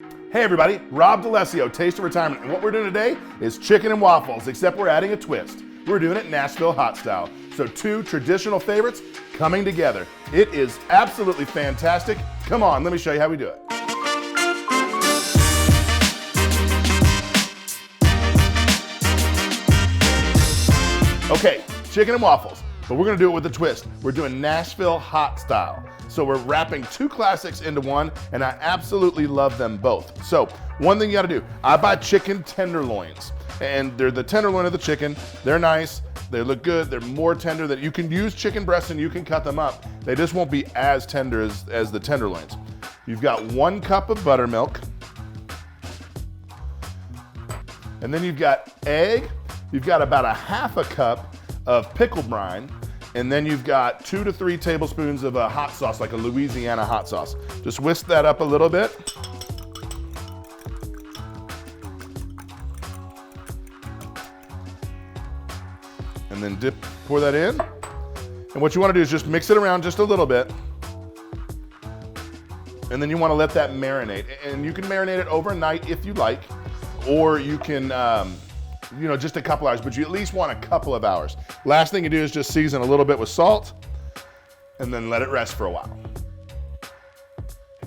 Hey everybody, Rob D'Alessio, Taste of Retirement, and what we're doing today is chicken and waffles, except we're adding a twist. We're doing it Nashville hot style. So two traditional favorites coming together. It is absolutely fantastic. Come on, let me show you how we do it. Okay, chicken and waffles, but we're gonna do it with a twist. We're doing Nashville hot style. So we're wrapping two classics into one, and I absolutely love them both. So one thing you gotta do, I buy chicken tenderloins, and they're the tenderloin of the chicken. They're nice, they look good, they're more tender than, you can use chicken breasts and you can cut them up. They just won't be as tender as the tenderloins. You've got 1 cup of buttermilk, and then you've got egg, you've got about a 1/2 cup of pickle brine, and then you've got 2 to 3 tablespoons of a hot sauce, like a Louisiana hot sauce. Just whisk that up a little bit. And then pour that in. And what you want to do is just mix it around just a little bit. And then you want to let that marinate. And you can marinate it overnight if you like, or you can, just a couple hours, but you at least want a couple of hours. Last thing you do is just season a little bit with salt and then let it rest for a while.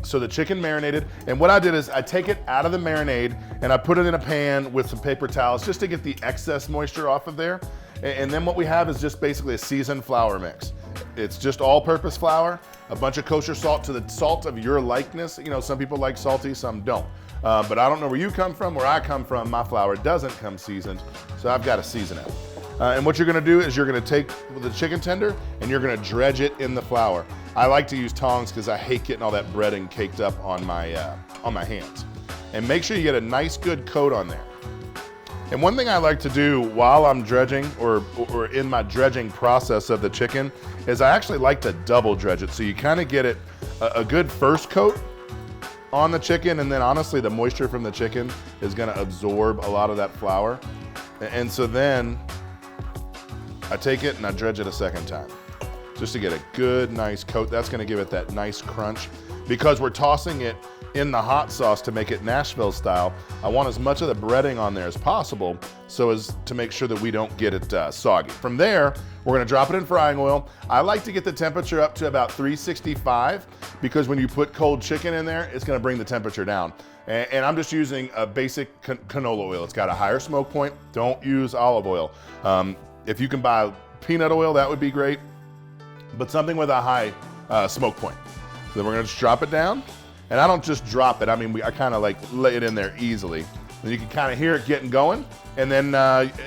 So the chicken marinated, and what I did is I take it out of the marinade and I put it in a pan with some paper towels just to get the excess moisture off of there. And then what we have is just basically a seasoned flour mix. It's just all-purpose flour, a bunch of kosher salt to the salt of your likeness. You know, some people like salty, some don't. But I don't know where you come from. Where I come from, my flour doesn't come seasoned, so I've got to season it. And what you're gonna do is you're gonna take the chicken tender and you're gonna dredge it in the flour. I like to use tongs because I hate getting all that breading caked up on my hands. And make sure you get a nice good coat on there. And one thing I like to do while I'm dredging or in my dredging process of the chicken is I actually like to double dredge it. So you kind of get it a good first coat on the chicken, and then honestly the moisture from the chicken is gonna absorb a lot of that flour. And so then I take it and I dredge it a second time just to get a good nice coat. That's gonna give it that nice crunch. Because we're tossing it in the hot sauce to make it Nashville style, I want as much of the breading on there as possible so as to make sure that we don't get it soggy. From there, we're gonna drop it in frying oil. I like to get the temperature up to about 365 because when you put cold chicken in there, it's gonna bring the temperature down. And I'm just using a basic canola oil. It's got a higher smoke point. Don't use olive oil. If you can buy peanut oil, that would be great, but something with a high smoke point. So then we're gonna just drop it down. And I don't just drop it, I kind of like lay it in there easily. And you can kind of hear it getting going. And then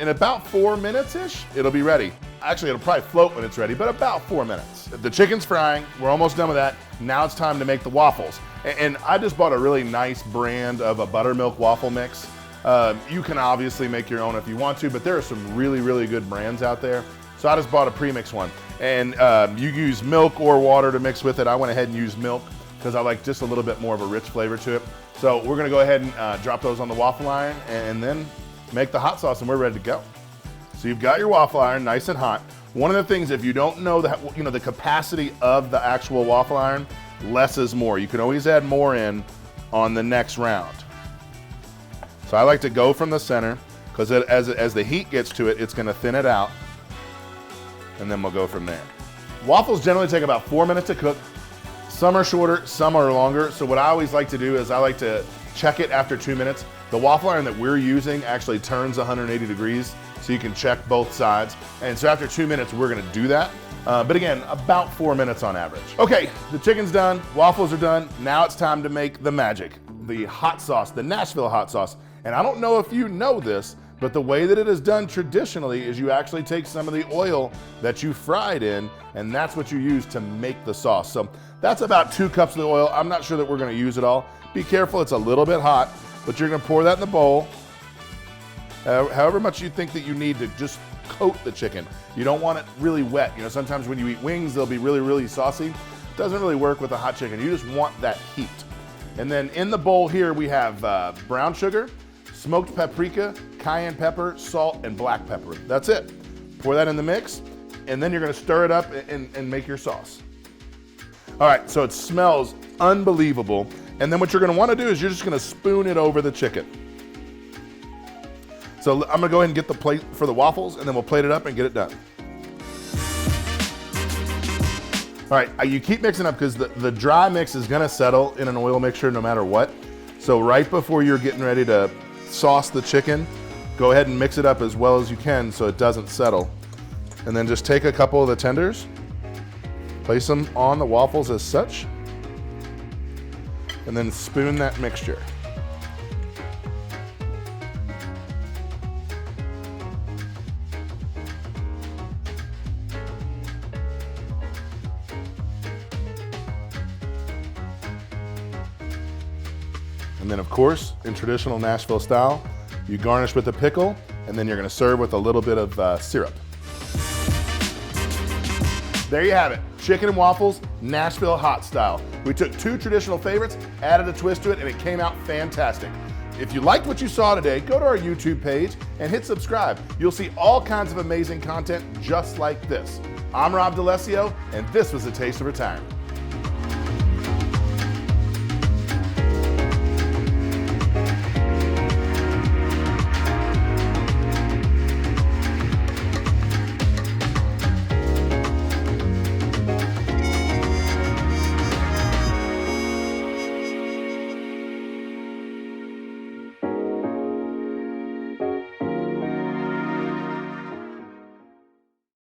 in about 4 minutes-ish, it'll be ready. Actually, it'll probably float when it's ready, but about 4 minutes. The chicken's frying, we're almost done with that. Now it's time to make the waffles. And I just bought a really nice brand of a buttermilk waffle mix. You can obviously make your own if you want to, but there are some really, really good brands out there. So I just bought a premix one. And you use milk or water to mix with it. I went ahead and used milk because I like just a little bit more of a rich flavor to it. So we're gonna go ahead and drop those on the waffle iron and then make the hot sauce and we're ready to go. So you've got your waffle iron nice and hot. One of the things, if you don't know the capacity of the actual waffle iron, less is more. You can always add more in on the next round. So I like to go from the center because as the heat gets to it, it's gonna thin it out and then we'll go from there. Waffles generally take about 4 minutes to cook. Some are shorter, some are longer. So what I always like to do is I like to check it after 2 minutes. The waffle iron that we're using actually turns 180 degrees, so you can check both sides. And so after 2 minutes, we're gonna do that. But again, about 4 minutes on average. Okay, the chicken's done, waffles are done. Now it's time to make the magic, the hot sauce, the Nashville hot sauce. And I don't know if you know this, but the way that it is done traditionally is you actually take some of the oil that you fried in, and that's what you use to make the sauce. So that's about 2 cups of the oil. I'm not sure that we're gonna use it all. Be careful, it's a little bit hot, but you're gonna pour that in the bowl. However much you think that you need to just coat the chicken. You don't want it really wet. You know, sometimes when you eat wings, they'll be really, really saucy. It doesn't really work with a hot chicken. You just want that heat. And then in the bowl here, we have brown sugar, smoked paprika, cayenne pepper, salt, and black pepper. That's it. Pour that in the mix, and then you're gonna stir it up and make your sauce. All right, so it smells unbelievable. And then what you're gonna wanna do is you're just gonna spoon it over the chicken. So I'm gonna go ahead and get the plate for the waffles, and then we'll plate it up and get it done. All right, you keep mixing up because the dry mix is gonna settle in an oil mixture no matter what. So right before you're getting ready to sauce the chicken, go ahead and mix it up as well as you can so it doesn't settle. And then just take a couple of the tenders, place them on the waffles as such, and then spoon that mixture. And then of course, in traditional Nashville style, you garnish with a pickle, and then you're gonna serve with a little bit of syrup. There you have it, chicken and waffles, Nashville hot style. We took two traditional favorites, added a twist to it, and it came out fantastic. If you liked what you saw today, go to our YouTube page and hit subscribe. You'll see all kinds of amazing content just like this. I'm Rob D'Alessio, and this was A Taste of Retirement.